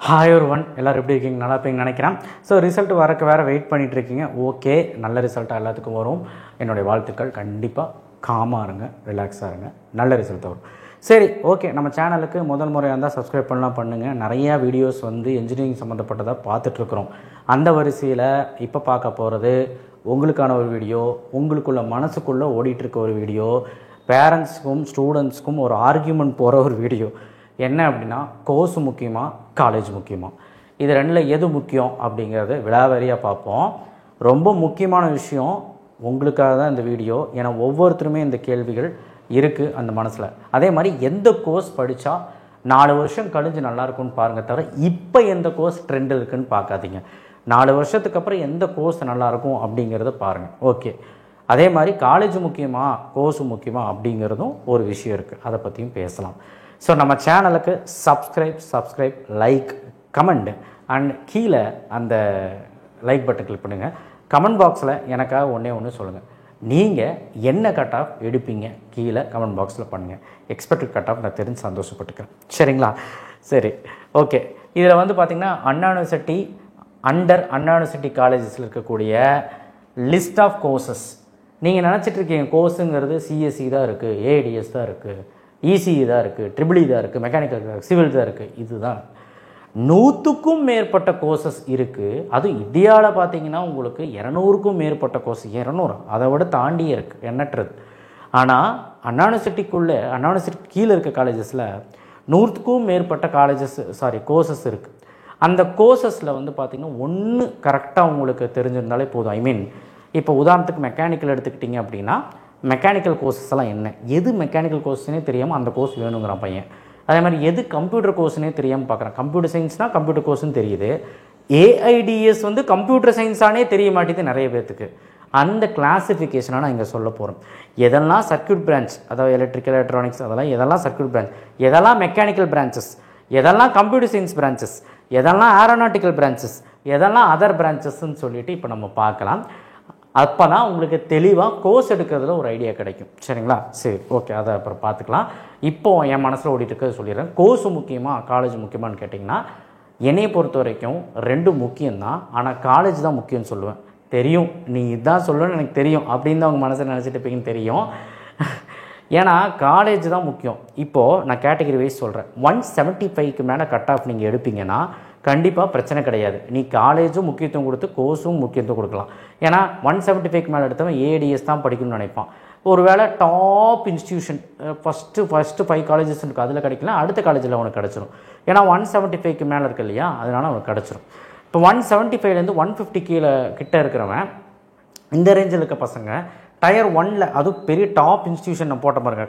Hi ஒருவன் எல்லோரும் எப்படி இருக்கீங்க? நல்லா இருப்பீங்கன்னு நினைக்கிறேன். ஸோ ரிசல்ட் வரக்கு வேறு வெயிட் பண்ணிகிட்ருக்கீங்க. ஓகே, நல்ல ரிசல்ட்டாக எல்லாத்துக்கும் வரும். என்னுடைய வாழ்த்துக்கள். கண்டிப்பாக காமாக இருங்க, ரிலாக்ஸாக இருங்க, நல்ல ரிசல்ட் வரும். சரி, ஓகே. நம்ம சேனலுக்கு முதல் முறையாக இருந்தால் சப்ஸ்கிரைப் பண்ணலாம், பண்ணுங்கள். நிறையா வீடியோஸ் இன்ஜினியரிங் சம்மந்தப்பட்டதாக பார்த்துட்ருக்குறோம். அந்த வரிசையில் இப்போ பார்க்க போகிறது உங்களுக்கான ஒரு வீடியோ, உங்களுக்குள்ள மனசுக்குள்ளே ஓடிட்டுருக்க ஒரு வீடியோ, பேரண்ட்ஸுக்கும் ஸ்டூடெண்ட்ஸுக்கும் ஒரு ஆர்கியூமெண்ட் போகிற ஒரு வீடியோ. என்ன அப்படின்னா, கோர்ஸ் முக்கியமா, காலேஜ் முக்கியமா, இது ரெண்டில் எது முக்கியம் அப்படிங்கிறது விலாவரியாக பார்ப்போம். ரொம்ப முக்கியமான விஷயம் உங்களுக்காக தான் இந்த வீடியோ. ஏன்னா ஒவ்வொருத்தருமே இந்த கேள்விகள் இருக்குது அந்த மனசில். அதே மாதிரி எந்த கோர்ஸ் படித்தா 4 வருஷம் கழிஞ்சு நல்லாயிருக்குன்னு பாருங்கள், தவிர இப்போ எந்த கோர்ஸ் ட்ரெண்ட் இருக்குதுன்னு பார்க்காதீங்க. 4 வருஷத்துக்கு அப்புறம் எந்த கோர்ஸ் நல்லாயிருக்கும் அப்படிங்கிறத பாருங்கள். ஓகே, அதே மாதிரி காலேஜ் முக்கியமா, கோர்ஸ் முக்கியமா அப்படிங்கிறதும் ஒரு விஷயம் இருக்குது. அதை பற்றியும் பேசலாம். ஸோ நம்ம சேனலுக்கு சப்ஸ்கிரைப், லைக், கமெண்ட் அண்ட் கீழே அந்த லைக் பட்டன் கிளிக் பண்ணுங்கள். கமெண்ட் பாக்ஸில் எனக்காக ஒன்று சொல்லுங்கள். நீங்கள் என்ன கட் ஆஃப் எடுப்பீங்க கீழே கமெண்ட் பாக்ஸில் பண்ணுங்கள். எக்ஸ்பெக்டட் கட் ஆஃப் நான் தெரிஞ்சு சந்தோஷப்பட்டுக்கிறேன். சரிங்களா? சரி, ஓகே. இதில் பார்த்திங்கன்னா அண்ணா யூனிவர்சிட்டி அண்ணா யூனிவர்சிட்டி காலேஜஸில் இருக்கக்கூடிய லிஸ்ட் ஆஃப் கோர்சஸ். நீங்கள் நினச்சிட்ருக்கீங்க கோர்ஸுங்கிறது சிஎஸ்சி தான் இருக்குது, ஏடிஎஸ் தான் இருக்குது, இசிஇ தான் இருக்குது, ட்ரிபிள் தான் இருக்குது, மெக்கானிக்கல் தான் இருக்குது, சிவில் தான் இருக்குது. இதுதான் 100க்கும் மேற்பட்ட கோர்சஸ் இருக்குது. அதுவும் இந்தியாவில் பார்த்தீங்கன்னா உங்களுக்கு 200க்கும் மேற்பட்ட கோர்ஸ், 200 அதை விட தாண்டியே இருக்குது, எண்ணற்றது. ஆனால் அண்ணா யூனிவர்சிட்டி கீழே இருக்க காலேஜஸில் 100க்கும் மேற்பட்ட கோர்சஸ் இருக்குது. அந்த கோர்சஸில் பார்த்திங்கன்னா ஒன்று கரெக்டாக உங்களுக்கு தெரிஞ்சிருந்தாலே போதும். ஐ மீன், இப்போ உதாரணத்துக்கு மெக்கானிக்கல் எடுத்துக்கிட்டிங்க அப்படின்னா, மெக்கானிக்கல் கோர்சஸ் எல்லாம் என்ன, எது மெக்கானிக்கல் கோர்ஸ்னே தெரியாமல் அந்த கோர்ஸ் வேணுங்கிறான் பையன். அதே மாதிரி எது கம்ப்யூட்டர் கோர்ஸ்னே தெரியாமல் பார்க்குறான். கம்ப்யூட்டர் சயின்ஸ்னால் கம்ப்யூட்டர் கோர்ஸ்னு தெரியுது, ஏஐடிஎஸ் கம்ப்யூட்டர் சயின்ஸானே தெரிய மாட்டேது நிறைய பேர்த்துக்கு. அந்த கிளாஸிஃபிகேஷனாக நான் இங்கே சொல்ல போகிறேன். எதெல்லாம் சர்க்யூட் பிரான்ச், அதாவது எலக்ட்ரிக்கல், எலக்ட்ரானிக்ஸ், எதெல்லாம் சர்க்யூட் பிரான்ச், எதெல்லாம் மெக்கானிக்கல் பிரான்ச்சஸ், எதெல்லாம் கம்ப்யூட்டர் சயின்ஸ் பிரான்ச்சஸ், எதெல்லாம் ஏரோநாட்டிக்கல் பிரான்ச்சஸ், எதெல்லாம் அதர் பிரான்ச்சஸ்ன்னு சொல்லிட்டு இப்போ நம்ம பார்க்கலாம். அப்போ தான் உங்களுக்கு தெளிவாக கோர்ஸ் எடுக்கிறதுல ஒரு ஐடியா கிடைக்கும். சரிங்களா? சரி, ஓகே, அதை அப்புறம் பார்த்துக்கலாம். இப்போது என் மனசில் ஓடிட்டு இருக்கிறது சொல்லிடுறேன். கோர்ஸ் முக்கியமாக, காலேஜ் முக்கியமானு கேட்டிங்கன்னா, என்னையை பொறுத்த வரைக்கும் ரெண்டும் முக்கியம்தான். ஆனால் காலேஜ் தான் முக்கியம்னு சொல்லுவேன். தெரியும், நீ இதுதான் சொல்லணும்னு எனக்கு தெரியும் அப்படின்னு தான் உங்கள் மனசில் நினச்சிட்டு இருப்பீங்கன்னு தெரியும். ஏன்னா காலேஜ் தான் முக்கியம். இப்போது நான் கேட்டகரி வைஸ் சொல்கிறேன். 175க்கு மேலே கட் ஆஃப் நீங்கள் எடுப்பீங்கன்னா கண்டிப்பாக பிரச்சனை கிடையாது. நீ காலேஜும் முக்கியத்துவம் கொடுத்து கோர்ஸும் முக்கியத்துவம் கொடுக்கலாம். ஏன்னா 175க்கு மேலே எடுத்தவன் ஏடிஎஸ் தான் படிக்கணும்னு நினைப்பான். ஒருவேளை டாப் இன்ஸ்டியூஷன் ஃபஸ்ட்டு 5 காலேஜஸ் இருக்குது, அதில் கிடைக்கலாம், அடுத்த காலேஜில் அவனுக்கு கிடச்சிரும். ஏன்னா 175க்கு மேலே இருக்கு இல்லையா, அதனால் அவனுக்கு கிடச்சிரும். இப்போ 175லேருந்து 150 கீழே கிட்ட இருக்கிறவன், இந்த ரேஞ்சில் இருக்க பசங்க டயர் 1ல், அதுவும் பெரிய டாப் இன்ஸ்டியூஷன் நான் போட்ட பாருங்க,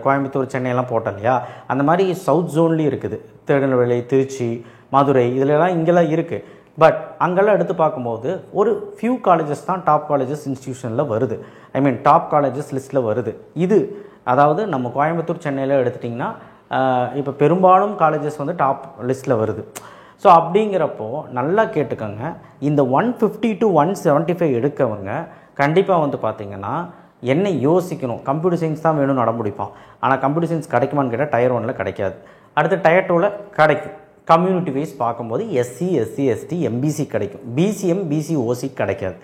கோயம்புத்தூர், சென்னையெல்லாம் போட்டேன் இல்லையா, அந்த மாதிரி சவுத் ஜோன்லேயும் இருக்குது. திருநெல்வேலி, திருச்சி, மதுரை, இதிலெல்லாம் இங்கெல்லாம் இருக்குது. பட் அங்கெல்லாம் எடுத்து பார்க்கும்போது ஒரு ஃபியூ காலேஜஸ் தான் டாப் காலேஜஸ் இன்ஸ்டியூஷனில் வருது. ஐ மீன் டாப் காலேஜஸ் லிஸ்ட்டில் வருது. இது அதாவது நம்ம கோயம்புத்தூர், சென்னையில் எடுத்துட்டிங்கன்னா இப்போ பெரும்பாலும் காலேஜஸ் டாப் லிஸ்ட்டில் வருது. ஸோ அப்படிங்கிறப்போ நல்லா கேட்டுக்கோங்க, இந்த 150 to 175 எடுக்கவங்க கண்டிப்பாக பார்த்திங்கன்னா என்ன யோசிக்கணும், கம்ப்யூட்டர் சயின்ஸ் தான் வேணும்னு அடம்பிடிப்பான். ஆனால் கம்ப்யூட்டர் சயின்ஸ் கிடைக்குமான்னு கேட்டால் டயர் 1ல் கிடைக்காது. அடுத்து டயர் 2ல் கிடைக்கும். கம்யூனிட்டி வைஸ் பார்க்கும்போது எஸ்சி, எஸ்டி, எம்பிசி கிடைக்கும். பிசிஎம், பிசிஓசி கிடைக்காது.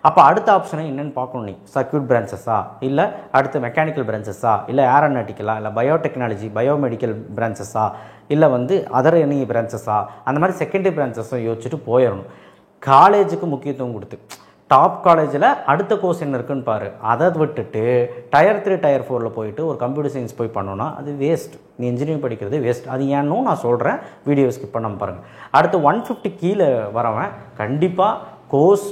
அப்போ அடுத்த ஆப்ஷனை என்னென்னு பார்க்கணும். நீ சர்க்யூட் பிரான்ச்சஸா, இல்லை அடுத்து மெக்கானிக்கல் பிரான்ச்சஸா, இல்லை ஏரோநாட்டிக்கலா, இல்லை பயோடெக்னாலஜி, பயோமெடிக்கல் பிரான்ச்சஸா, இல்லை அதர் எனி பிரான்ச்சஸா, அந்த மாதிரி செகண்டரி பிரான்ச்சஸை யோசிச்சுட்டு போயிடணும். காலேஜுக்கு முக்கியத்துவம் கொடுத்து டாப் காலேஜில் அடுத்த கோர்ஸ் என்ன இருக்குன்னு பாரு. அதை விட்டுட்டு டயர் 3, டயர் 4ல் போயிட்டு ஒரு கம்ப்யூட்டர் சயின்ஸ் போய் பண்ணோன்னா அது வேஸ்ட். நீ இன்ஜினியரிங் படிக்கிறது வேஸ்ட். அது ஏன்னோ நான் சொல்கிறேன், வீடியோ ஸ்கிப் பண்ணாமல் பாருங்கள். அடுத்து 150 கீழே வரவன் கண்டிப்பாக கோர்ஸ்,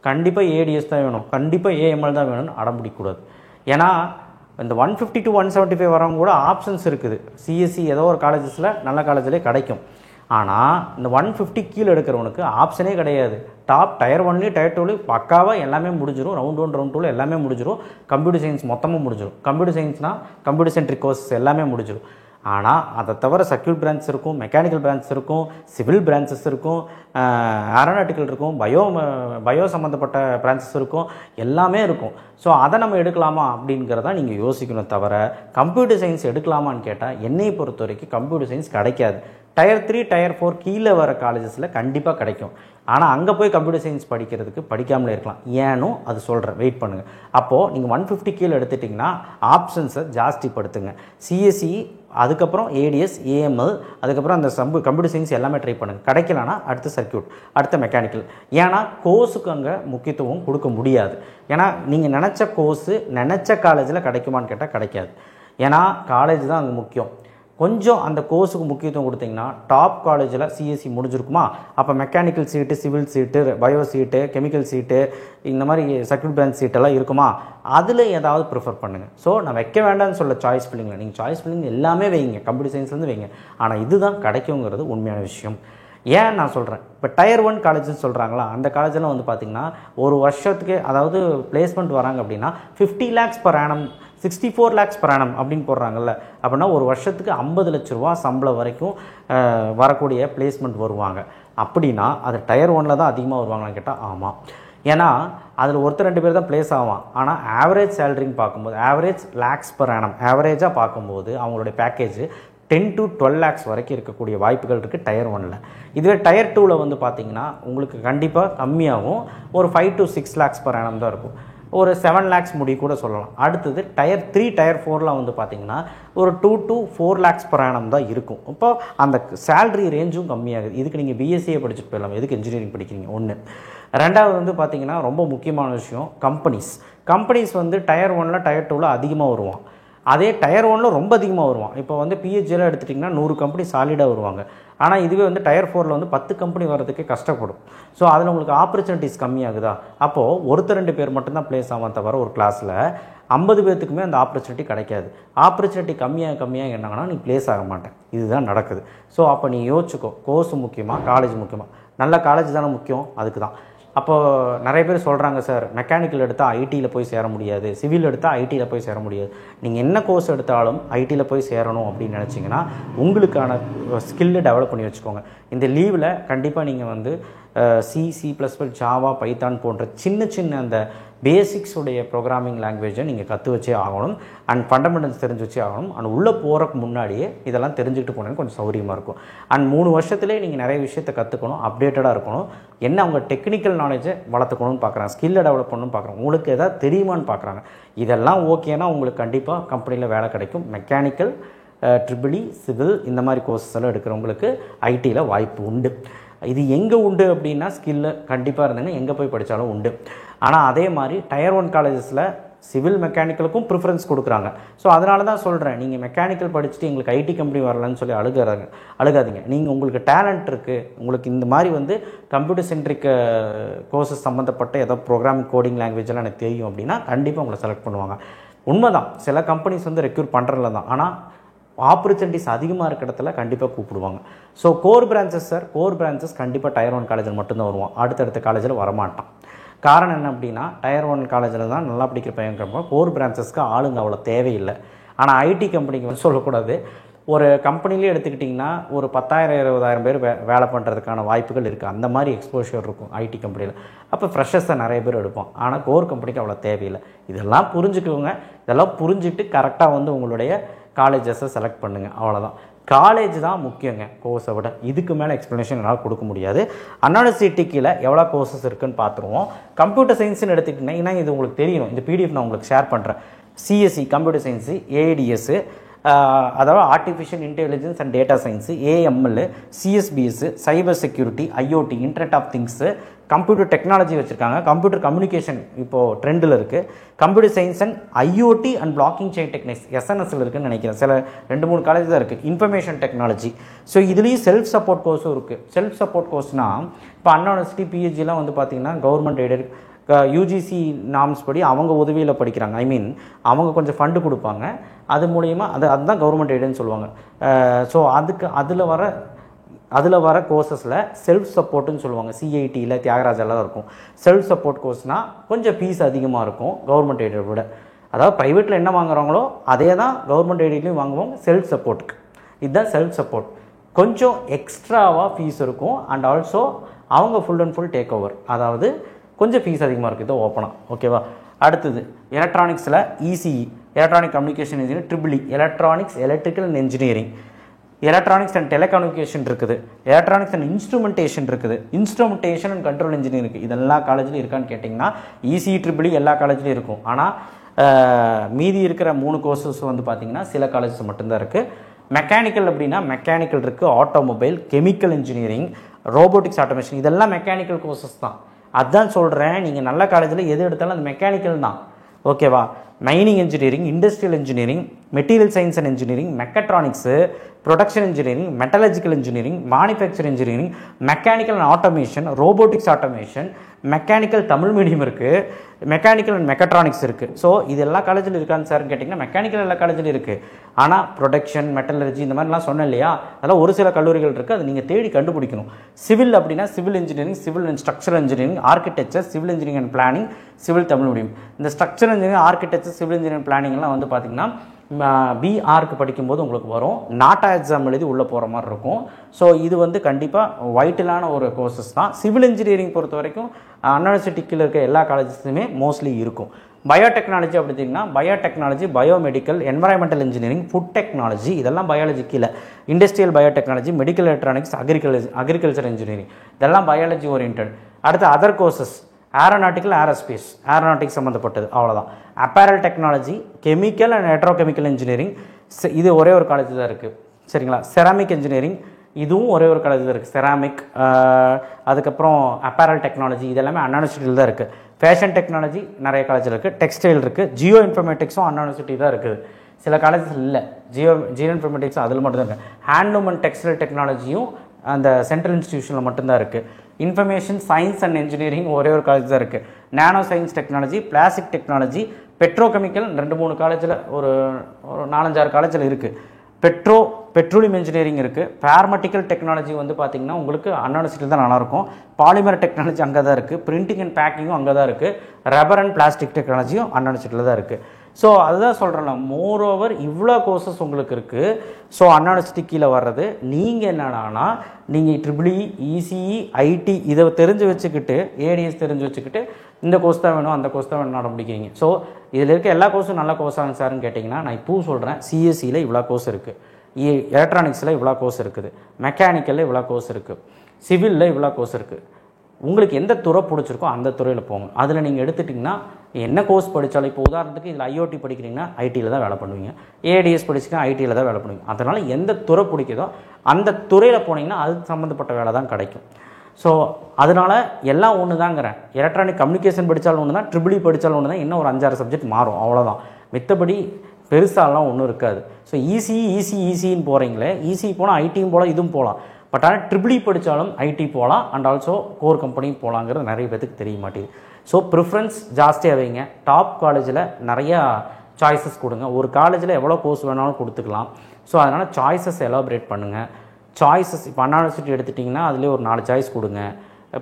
கண்டிப்பாக ஏடிஎஸ் தான் வேணும், கண்டிப்பாக ஏஎம்எல் தான் வேணும்னு அடம்பிடிக்கூடாது. ஏன்னா இந்த 150 to 175 வரவங்க கூட ஆப்ஷன்ஸ் இருக்குது. சிஎஸ்சி ஏதோ ஒரு காலேஜஸில் நல்ல காலேஜ்லேயே கிடைக்கும். ஆனால் இந்த 150 கீழே எடுக்கிறவனுக்கு ஆப்ஷனே கிடையாது. டாப் டயர் 1லேயும் டயர் 2லேயும் பக்காவாக எல்லாமே முடிஞ்சிடும். ரவுண்ட் 1, ரவுண்ட் 2ல் எல்லாமே முடிஞ்சிடும். கம்ப்யூட்டர் சயின்ஸ் மொத்தமாக முடிஞ்சிடும். கம்ப்யூட்டர் சயின்ஸ்னால் கம்ப்யூட்டர் சென்ட்ரிக் கோர்சஸ் எல்லாமே முடிஞ்சிடும். ஆனால் அதை தவிர சர்க்யூட் பிரான்ச் இருக்கும், மெக்கானிக்கல் பிரான்ச் இருக்கும், சிவில் பிரான்ச்சஸ் இருக்கும், ஏரோநாட்டிக்கல் இருக்கும், பயோ சம்மந்தப்பட்ட பிரான்ச்சஸ் இருக்கும், எல்லாமே இருக்கும். ஸோ அதை நம்ம எடுக்கலாமா அப்படிங்கிறதான் நீங்கள் யோசிக்கணும். தவிர கம்ப்யூட்டர் சயின்ஸ் எடுக்கலாமான்னு கேட்டால் என்னை பொறுத்த வரைக்கும் கம்ப்யூட்டர் சயின்ஸ் கிடைக்காது. டயர் 3 டயர் 4 கீழே வர காலேஜஸில் கண்டிப்பாக கிடைக்கும். ஆனால் அங்கே போய் கம்ப்யூட்டர் சயின்ஸ் படிக்கிறதுக்கு படிக்காமலே இருக்கலாம். ஏனும் அது சொல்கிறேன், வெயிட் பண்ணுங்கள். அப்போது நீங்கள் 150 கீழே எடுத்துட்டிங்கன்னா ஆப்ஷன்ஸை ஜாஸ்திப்படுத்துங்க. சிஎஸ்சி, அதுக்கப்புறம் ஏடிஎஸ், ஏஎம்எல், அதுக்கப்புறம் அந்த கம்ப்யூட்டர் சயின்ஸ் எல்லாமே ட்ரை பண்ணுங்கள். கிடைக்கலனா அடுத்த சர்க்யூட், அடுத்த மெக்கானிக்கல். ஏன்னா கோர்ஸுக்கு அங்கே முக்கியத்துவம் கொடுக்க முடியாது. ஏன்னா நீங்கள் நினச்ச கோர்ஸு நினச்ச காலேஜில் கிடைக்குமான்னு கேட்டால் கிடைக்காது. ஏன்னா காலேஜ் தான் அங்கே முக்கியம். கொஞ்சம் அந்த கோர்ஸுக்கு முக்கியத்துவம் கொடுத்தீங்கன்னா டாப் காலேஜில் சிஎஸ்சி முடிஞ்சிருக்குமா, அப்போ மெக்கானிக்கல் சீட்டு, சிவில் சீட்டு, பயோ சீட்டு, கெமிக்கல் சீட்டு, இந்த மாதிரி சர்க்யூட் பிரான்ச் சீட்டெல்லாம் இருக்குமா, அதில் ஏதாவது ப்ரிஃபர் பண்ணுங்கள். ஸோ நான் வைக்க வேண்டாம்னு சொல்ல சாய்ஸ் ஃபில்லிங்கில், நீங்கள் சாய்ஸ் ஃபில்லிங் எல்லாமே வைங்க, கம்ப்யூட்டர் சயின்ஸ்லேருந்து வைங்க. ஆனால் இதுதான் கிடைக்குங்கிறது உண்மையான விஷயம். ஏன் நான் சொல்கிறேன், இப்போ டயர் 1 காலேஜ்னு சொல்கிறாங்களா, அந்த காலேஜெல்லாம் வந்து பார்த்திங்கன்னா ஒரு வருஷத்துக்கு, அதாவது பிளேஸ்மெண்ட் வராங்க அப்படின்னா 50 lakhs per annum, 64 lakhs per annum அப்படின்னு போடுறாங்கல்ல. அப்படின்னா ஒரு வருஷத்துக்கு 50 லட்ச ரூபா சம்பளம் வரைக்கும் வரக்கூடிய பிளேஸ்மெண்ட் வருவாங்க. அப்படின்னா அது டயர் 1 தான் அதிகமாக வருவாங்களான்னு கேட்டால் ஆமாம். ஏன்னா அதில் ஒருத்தர் 2 பேர் தான் பிளேஸ் ஆவான். ஆனால் ஆவரேஜ் சேலரின்னு பார்க்கும்போது, ஆவரேஜ் லேக்ஸ் per annum ஆவரேஜாக பார்க்கும்போது அவங்களுடைய பேக்கேஜ் 10 to 12 lakhs வரைக்கும் இருக்கக்கூடிய வாய்ப்புகள் இருக்குது டயர் 1. இதுவே டயர் 2 வந்து பார்த்திங்கன்னா உங்களுக்கு கண்டிப்பாக கம்மியாகவும் ஒரு 5 to 6 lakhs per annum தான் இருக்கும். ஒரு 7 lakhs முடி கூட சொல்லலாம். அடுத்தது டயர் 3 டயர் 4 வந்து பார்த்திங்கன்னா ஒரு 2 to 4 lakhs per annum தான் இருக்கும். இப்போ அந்த சேலரி ரேஞ்சும் கம்மியாகுது. இதுக்கு நீங்கள் பிஎஸ்சியை படிச்சுட்டு போயிடலாம், எதுக்கு இன்ஜினியரிங் படிக்கிறீங்க. ஒன்று. ரெண்டாவது வந்து பார்த்திங்கன்னா ரொம்ப முக்கியமான விஷயம், கம்பெனிஸ் வந்து டயர் 1 டயர் 2 அதிகமாக வருவான். அதே டயர் 1 ரொம்ப அதிகமாக வருவான். இப்போ வந்து பிஹெச்டியில் எடுத்துட்டிங்கன்னா 100 கம்பெனி சாலிடாக வருவாங்க. ஆனால் இதுவே வந்து டயர் 4 வந்து 10 கம்பெனி வர்றதுக்கே கஷ்டப்படும். ஸோ அதில் உங்களுக்கு ஆப்பர்ச்சுனிட்டிஸ் கம்மியாகுதா. அப்போது ஒருத்தர் 2 பேர் மட்டும்தான் பிளேஸ் ஆகாம தவிர ஒரு கிளாஸில் 50 பேர்த்துக்குமே அந்த ஆப்பர்ச்சுனிட்டி கிடைக்காது. ஆப்பர்ச்சுனிட்டி கம்மியாக என்னங்கன்னா நீ பிளேஸ் ஆக மாட்டேன். இதுதான் நடக்குது. ஸோ அப்போ நீ யோசிச்சுக்கோ, கோர்ஸ் முக்கியமாக, காலேஜ் முக்கியமாக. நல்ல காலேஜ் தானே முக்கியம், அதுக்கு தான். அப்போது நிறைய பேர் சொல்கிறாங்க, சார் மெக்கானிக்கல் எடுத்தால் ஐடியில் போய் சேர முடியாது, சிவில் எடுத்தால் ஐடியில் போய் சேர முடியாது. நீங்கள் என்ன கோர்ஸ் எடுத்தாலும் ஐடியில் போய் சேரணும் அப்படின்னு நினச்சிங்கன்னா உங்களுக்கான ஸ்கில்லை டெவலப் பண்ணி வச்சுக்கோங்க. இந்த லீவில் கண்டிப்பாக நீங்கள் வந்து C++, ஜாவா, பைத்தான் போன்ற சின்ன அந்த பேசிக்ஸ் உடைய ப்ரோக்ராமிங் லாங்குவேஜை நீங்கள் கற்று வச்சே ஆகணும். அண்ட் ஃபண்டமெண்டல்ஸ் தெரிஞ்சு வச்சே ஆகணும். அண்ட் உள்ளே போகிறக்கு முன்னாடியே இதெல்லாம் தெரிஞ்சுக்கிட்டு போனீங்கன்னா கொஞ்சம் சௌரியமாக இருக்கும். அண்ட் 3 வருஷத்துலேயே நீங்கள் நிறைய விஷயத்தை கற்றுக்கணும், அப்டேட்டடாக இருக்கணும். என்ன அவங்க டெக்னிக்கல் நாலேஜை வளர்த்துக்கணும்னு பார்க்குறாங்க, ஸ்கில்லை டெவலப் பண்ணணும்னு பார்க்குறாங்க, உங்களுக்கு எதாவது தெரியுமான்னு பார்க்குறாங்க. இதெல்லாம் ஓகேனா உங்களுக்கு கண்டிப்பாக கம்பெனியில் வேலை கிடைக்கும். மெக்கானிக்கல், ட்ரிபிள் இ, சிவில் இந்த மாதிரி கோர்சஸ் எல்லாம் எடுக்கிறவங்களுக்கு ஐடியில் வாய்ப்பு உண்டு. இது எங்கே உண்டு அப்படின்னா ஸ்கில்லு கண்டிப்பாக இருந்தீங்கன்னா எங்கே போய் படித்தாலும் உண்டு. ஆனால் அதே மாதிரி டயர் 1 காலேஜஸில் சிவில் மெக்கானிக்கலுக்கும் ப்ரிஃபரன்ஸ் கொடுக்குறாங்க. ஸோ அதனால தான் சொல்கிறேன், நீங்கள் மெக்கானிக்கல் படிச்சுட்டு எங்களுக்கு ஐடி கம்பெனி வரலன்னு சொல்லி அழுகாதீங்க. நீங்கள் உங்களுக்கு டேலண்ட் இருக்குது, உங்களுக்கு இந்த மாதிரி வந்து கம்ப்யூட்டர் சென்ட்ரிக் கோர்சஸ் சம்மந்தப்பட்ட ஏதோ ப்ரோக்ராமிங், கோடிங் லாங்குவேஜெல்லாம் எனக்கு தெரியும் அப்படின்னா கண்டிப்பாக உங்களை செலக்ட் பண்ணுவாங்க. உண்மைதான், சில கம்பெனிஸ் வந்து ரெக்ரூட் பண்ணுறதுல தான். ஆனால் ஆப்பர்ச்சுனிட்டிஸ் அதிகமாக இருக்கிற இடத்துல கண்டிப்பாக கூப்பிடுவாங்க. ஸோ கோர் பிரான்ச்சஸ் கண்டிப்பாக டயர் 1 காலேஜில் மட்டும்தான் வருவான், அடுத்தடுத்த காலேஜில் வரமாட்டான். காரணம் என்ன அப்படின்னா டயர் 1 காலேஜில் தான் நல்லா படிக்கிற பையன். கோர் பிரான்ச்சஸ்க்கு ஆளுங்க அவ்வளோ தேவையில்லை. ஆனால் ஐடி கம்பெனிக்கு வந்து சொல்லக்கூடாது, ஒரு கம்பெனிலே எடுத்துக்கிட்டிங்கன்னா ஒரு 10,000-20,000 பேர் வேலை பண்ணுறதுக்கான வாய்ப்புகள் இருக்குது. அந்த மாதிரி எக்ஸ்போஷர் இருக்கும் ஐடி கம்பெனியில். அப்போ ஃப்ரெஷர்ஸை நிறைய பேர் எடுப்போம். ஆனால் கோர் கம்பெனிக்கு அவ்வளோ தேவையில்லை. இதெல்லாம் புரிஞ்சுக்கோங்க. இதெல்லாம் புரிஞ்சுட்டு கரெக்டாக வந்து உங்களுடைய காலேஜஸை செலக்ட் பண்ணுங்கள். அவ்வளோதான். காலேஜ் தான் முக்கியங்க கோர்ஸை விட. இதுக்கு மேலே எக்ஸ்ப்ளனேஷன் என்னால் கொடுக்க முடியாது. அண்ணா யூனிவர்சிட்டி கீழே எவ்வளோ கோர்சஸ் இருக்குதுன்னு பார்த்துருவோம். கம்ப்யூட்டர் சயின்ஸ்னு எடுத்துக்கிட்டிங்கன்னா இது உங்களுக்கு தெரியணும். இந்த பிடிஎஃப் நான் உங்களுக்கு ஷேர் பண்ணுறேன். சிஎஸ்சி கம்ப்யூட்டர் சயின்ஸு, ஏடிஎஸ்ஸு, அதாவது artificial intelligence and data science, AML, CSBS, cyber security, IOT, internet of things, computer technology வச்சுருக்காங்க, கம்ப்யூட்டர் கம்யூனிகேஷன் இப்போது ட்ரெண்டில் இருக்குது, computer science and IOT and blocking chain techniques எஸ்என்எஸ்ல இருக்குதுன்னு நினைக்கிறேன். சில 2-3 காலேஜ் தான் இருக்குது. Information technology. ஸோ இதுலேயும் செல்ஃப் சப்போர்ட் கோர்ஸும் இருக்குது. செல்ஃப் சப்போர்ட் கோர்ஸ்னால் இப்போ அண்ணா யூனிவர்சிட்டி, பிஹெச்டிலாம் வந்து பார்த்திங்கன்னா கவர்மெண்ட் எய்டட் யூஜிசி நார்ம்ஸ் படி அவங்க உதவியில் படிக்கிறாங்க. அவங்க கொஞ்சம் ஃபண்டு கொடுப்பாங்க. அது மூலயமா அதுதான் கவர்மெண்ட் எய்டுன்னு சொல்லுவாங்க. ஸோ அதில் வர கோர்சஸில் செல்ஃப் சப்போர்ட்டுன்னு சொல்லுவாங்க. சிஐடியில், தியாகராஜெல்லாம் இருக்கும். செல்ஃப் சப்போர்ட் கோர்ஸ்னால் கொஞ்சம் ஃபீஸ் அதிகமாக இருக்கும் கவர்மெண்ட் எய்டை விட. அதாவது ப்ரைவேட்டில் என்ன வாங்குறாங்களோ அதே தான் கவர்மெண்ட் எய்ட்லேயும் வாங்குவாங்க செல்ஃப் சப்போர்ட்டுக்கு. இதுதான் செல்ஃப் சப்போர்ட். கொஞ்சம் எக்ஸ்ட்ராவாக ஃபீஸ் இருக்கும். அண்ட் ஆல்சோ அவங்க full and full take over. அதாவது கொஞ்சம் ஃபீஸ் அதிகமாக இருக்குது. இது ஓப்பனாக ஓகேவா. அடுத்தது எலக்ட்ரானிக்ஸில் ECE, electronic communication engineering, triple E, electronics, electrical and engineering. Electronics and telecommunication இருக்குது, எலக்ட்ரானிக்ஸ் அண்ட் இன்ஸ்ட்ருமெண்டேஷன் இருக்குது, இன்ஸ்ட்ருமெண்டேஷன் அண்ட் கண்ட்ரோல் இன்ஜினியரிங் இருக்குது. இது எல்லா காலேஜ்லையும் இருக்கான்னு கேட்டிங்கன்னா இசிஇ ட்ரிபிள் எல்லா காலேஜ்லையும் இருக்கும். ஆனால் மீதி இருக்கிற 3 கோர்சஸ் வந்து பார்த்திங்கன்னா சில காலேஜஸ் மட்டும்தான் இருக்குது. மெக்கானிக்கல் அப்படின்னா மெக்கானிக்கல் இருக்குது, automobile, chemical engineering, robotics automation, இதெல்லாம் மெக்கானிக்கல் கோர்சஸ் தான். அதுதான் சொல்கிறேன், நீங்கள் நல்ல காலேஜில் எது எடுத்தாலும் அது மெக்கானிக்கல் தான். ஓகேவா? Mining engineering, industrial engineering, material science and engineering, mechatronics, production engineering, metallurgical engineering, manufacturing engineering, mechanical and automation, robotics automation, mechanical Tamil medium இருக்குது, மெக்கானிக்கல் அண்ட் மெக்கட்ரானிக்ஸ் இருக்குது. ஸோ இது எல்லா காலேஜில் இருக்கான்னு சார்னு கேட்டிங்கன்னா மெக்கானிக்கல் எல்லா காலேஜிலும் இருக்குது. ஆனால் ப்ரொடக்ஷன், மெட்டலர்ஜி இந்த மாதிரிலாம் சொன்னேன் இல்லையா, அதெல்லாம் ஒரு சில கல்லூரிகள் இருக்குது, அது நீங்கள் தேடி கண்டுபிடிக்கணும். சிவில் அப்படின்னா civil engineering, civil and structural engineering, architecture, civil engineering and planning, civil Tamil medium. இந்த structural engineering, architecture, civil engineering பிளானிங்லாம் வந்து பார்த்திங்கன்னா பிஆர்க்கு படிக்கும்போது உங்களுக்கு வரும். நாட்டா எக்ஸாம் எழுதி உள்ளே போகிற மாதிரி இருக்கும். ஸோ இது வந்து கண்டிப்பாக வைட்டலான ஒரு கோர்சஸ் தான். சிவில் இன்ஜினியரிங் பொறுத்த வரைக்கும் யூனிவர்சிட்டிக்கில் இருக்க எல்லா காலேஜஸுமே மோஸ்ட்லி இருக்கும். பயோடெக்னாலஜி அப்படின்னா biotechnology, biomedical, environmental engineering, food technology, இதெல்லாம் பயாலஜி கீழே. Industrial biotechnology, medical electronics, agriculture engineering, இதெல்லாம் பயாலஜி ஓரியன்ட். அடுத்து other courses aeronautical, aerospace, aeronautics சம்மந்தப்பட்டது, அவ்வளோதான். Apparel technology, chemical and electrochemical engineering, இது ஒரே ஒரு காலேஜ் தான் இருக்குது. சரிங்களா? செராமிக் இன்ஜினியரிங், இதுவும் ஒரே ஒரு காலேஜ் தான் இருக்குது. செராமிக், அதுக்கப்புறம் அப்பேரல் டெக்னாலஜி, இதெல்லாமே அண்ணா யூனிவர்சிட்டியில் தான் இருக்குது. ஃபேஷன் டெக்னாலஜி நிறைய காலேஜில் இருக்குது. டெக்ஸ்டைல் இருக்குது. ஜியோ இன்ஃபர்மேட்டிக்ஸும் அண்ணா யூனிவர்சிட்டி தான் இருக்குது. சில காலேஜஸ் இல்லை, ஜியோ இன்ஃபர்மேட்டிக்ஸ் அதில் மட்டும்தான் இருக்குது. ஹேண்ட்லூம் அண்ட் டெக்ஸ்டைல் டெக்னாலஜியும் அந்த சென்ட்ரல் இன்ஸ்டிடியூஷனில் மட்டும்தான் இருக்குது. இன்ஃபர்மேஷன் சயின்ஸ் அண்ட் இன்ஜினியரிங் ஒரே ஒரு காலேஜ் தான் இருக்குது. நானோ science technology, plastic technology, petrochemical 2-3 காலேஜில், ஒரு 4-5-6 காலேஜில் இருக்குது. பெட்ரோலியம் இன்ஜினியரிங் இருக்குது. பேர்மெட்டிக்கல் டெக்னாலஜி வந்து பார்த்திங்கன்னா உங்களுக்கு அண்ணா யூனிவர்சிட்டியில் தான் நல்லாயிருக்கும். பாலிமர் டெக்னாலஜி அங்கே தான் இருக்குது. பிரிண்டிங் அண்ட் பேக்கிங்கும் அங்கே தான் இருக்குது. ரப்பர் அண்ட் பிளாஸ்டிக் டெக்னாலஜியும் அண்ணா யூனிவர்சிட்டியில் தான் இருக்குது. ஸோ அதுதான் சொல்கிறேன்ல, மோர் ஓவர் இவ்வளோ கோர்சஸ் உங்களுக்கு இருக்குது. ஸோ அண்ணா யூனிவர்சிட்டி கீழே வர்றது நீங்கள் என்னன்னா, நீங்கள் ட்ரிபிள்இ, இசிஇ, ஐடி இதை தெரிஞ்சு வச்சுக்கிட்டு, ஏடிஎஸ் தெரிஞ்சு வச்சுக்கிட்டு இந்த கோர்ஸ் தான் வேணும், அந்த கோர்ஸ் தான் வேணும் ஆரம்பிக்கிறீங்க. ஸோ இதில் இருக்க எல்லா கோர்ஸும் நல்ல கோர்ஸாக சார்னு கேட்டிங்கன்னா, நான் இப்போவும் சொல்கிறேன், சிஎஸ்சியில் இவ்வளோ கோர்ஸ் இருக்குது, எலக்ட்ரானிக்ஸில் இவ்வளோ கோர்ஸ் இருக்குது, மெக்கானிக்கலில் இவ்வளோ கோர்ஸ் இருக்குது, சிவிலில் இவ்வளோ கோர்ஸ் இருக்குது. உங்களுக்கு எந்த துறை பிடிச்சிருக்கோ அந்த துறையில் போங்க. அதில் நீங்கள் எடுத்துட்டிங்கன்னா என்ன கோர்ஸ் படித்தாலும், இப்போ உதாரணத்துக்கு இதில் ஐஓடி படிக்கிறீங்கன்னா ஐடியில் தான் வேலை பண்ணுவீங்க, ஏடிஎஸ் படிச்சிங்கன்னா ஐடியில் தான் வேலை பண்ணுவீங்க. அதனால் எந்த துறை பிடிக்குதோ அந்த துறையில் போனீங்கன்னா அது சம்மந்தப்பட்ட வேலை தான் கிடைக்கும். ஸோ அதனால் எல்லாம் ஒன்று தாங்கிறேன். எலக்ட்ரானிக் கம்யூனிகேஷன் படித்தாலும் ஒன்று தான், ட்ரிபிள்இ படித்தாலும் ஒன்று தான், இன்னும் ஒரு 5-6 சப்ஜெக்ட் மாறும், அவ்வளோதான். மித்தபடி பெருசாலாம் ஒன்றும் இருக்காது. ஸோ ஈஸின்னு போகிறீங்களே, ஈஸி போனால் ஐடியும் போகலாம், இதுவும் போகலாம். பட் ஆனால் ட்ரிபிள்இ படித்தாலும் ஐடி போகலாம், அண்ட் ஆல்சோ கோர் கம்பெனியும் போகலாங்கிறது நிறைய பேருக்கு தெரிய மாட்டேங்குது. ஸோ ப்ரிஃபரன்ஸ் ஜாஸ்தியாக வைங்க. டாப் காலேஜில் நிறையா சாய்ஸஸ் கொடுங்க. ஒரு காலேஜில் எவ்வளோ கோர்ஸ் வேணாலும் கொடுத்துக்கலாம். ஸோ அதனால் சாய்ஸஸ் எலாபரேட் பண்ணுங்கள். சாய்ஸஸ் இப்போ அண்ணா யூனிவர்சிட்டி எடுத்துட்டிங்கன்னா அதிலே ஒரு 4 சாய்ஸ் கொடுங்க.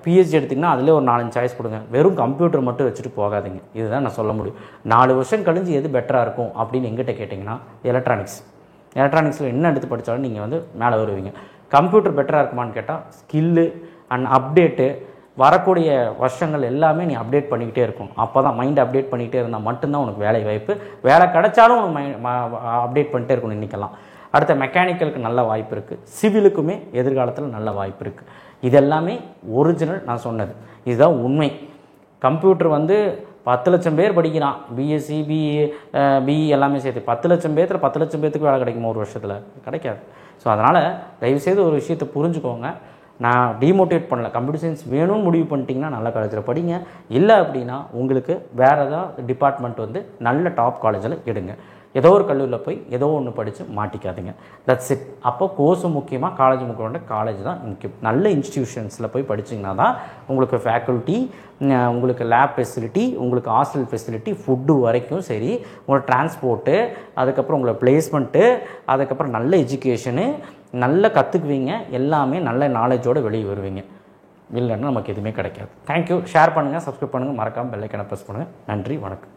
பிஹெச்டி எடுத்திங்கன்னா அதிலே ஒரு 4-5 சாய்ஸ் கொடுங்க. வெறும் கம்ப்யூட்டர் மட்டும் வச்சுட்டு போகாதீங்க. இதுதான் நான் சொல்ல முடியும். 4 வருஷம் கழிஞ்சு எது பெட்டராக இருக்கும் அப்படின்னு எங்கிட்ட கேட்டிங்கன்னா எலக்ட்ரானிக்ஸில் என்ன எடுத்து படித்தாலும் நீங்கள் வந்து மேலே வருவீங்க. கம்ப்யூட்டர் பெட்டராக இருக்குமான்னு கேட்டால் ஸ்கில்லு அண்ட் அப்டேட்டு வரக்கூடிய வருஷங்கள் எல்லாமே நீ அப்டேட் பண்ணிக்கிட்டே இருக்கும். அப்போ தான் மைண்ட் அப்டேட் பண்ணிக்கிட்டே இருந்தால் மட்டும்தான் உனக்கு வேலை வாய்ப்பு. வேலை கிடைச்சாலும் உனக்கு அப்டேட் பண்ணிட்டே இருக்கணும். இன்றைக்கெல்லாம் அடுத்த மெக்கானிக்கலுக்கு நல்ல வாய்ப்பு இருக்குது, சிவிலுக்குமே எதிர்காலத்தில் நல்ல வாய்ப்பு இருக்குது. இதெல்லாமே ஒரிஜினல் நான் சொன்னது, இதுதான் உண்மை. கம்ப்யூட்டர் வந்து 10 லட்சம் பேர் படிக்கிறான், பிஎஸ்சி, பிஇ எல்லாமே சேர்த்து 10 லட்சம் பேர்த்தில் 10 லட்சம் பேர்த்துக்கு வேலை கிடைக்குமா ஒரு வருஷத்தில்? கிடைக்காது. ஸோ அதனால் தயவுசெய்து ஒரு விஷயத்தை புரிஞ்சுக்கோங்க. நான் டிமோட்டிவேட் பண்ணல. கம்ப்யூட்டர் சயின்ஸ் வேணும்னு முடிவு பண்ணிட்டீங்கன்னா நல்ல காலேஜில் படிங்க. இல்லை அப்படின்னா உங்களுக்கு வேறு ஏதாவது டிபார்ட்மெண்ட் வந்து நல்ல டாப் காலேஜில் எடுங்க. ஏதோ ஒரு கல்லூரியில் போய் ஏதோ ஒன்று படித்து மாட்டிக்காதீங்க. That's it. அப்போ கோர்ஸும் முக்கியமாக, காலேஜ் முக்கியமாக, காலேஜ் தான் முக்கியம். நல்ல இன்ஸ்டிடியூஷன்ஸில் போய் படிச்சிங்கன்னா தான் உங்களுக்கு ஃபேக்கல்ட்டி, உங்களுக்கு லேப் ஃபெசிலிட்டி, உங்களுக்கு ஹாஸ்டல் ஃபெசிலிட்டி, ஃபுட்டு வரைக்கும் சரி, உங்களோட டிரான்ஸ்போர்ட்டு, அதுக்கப்புறம் உங்களை பிளேஸ்மெண்ட்டு, அதுக்கப்புறம் நல்ல எஜுகேஷனு நல்லா கற்றுக்குவீங்க. எல்லாமே நல்ல நாலேஜோடு வெளியே வருவீங்க. இல்லைன்னா நமக்கு எதுவுமே கிடைக்காது. தேங்க்யூ. ஷேர் பண்ணுங்கள், சப்ஸ்கிரைப் பண்ணுங்கள், மறக்காமல் பெல் ஐக்கானை ப்ரெஸ் பண்ணுங்கள். நன்றி, வணக்கம்.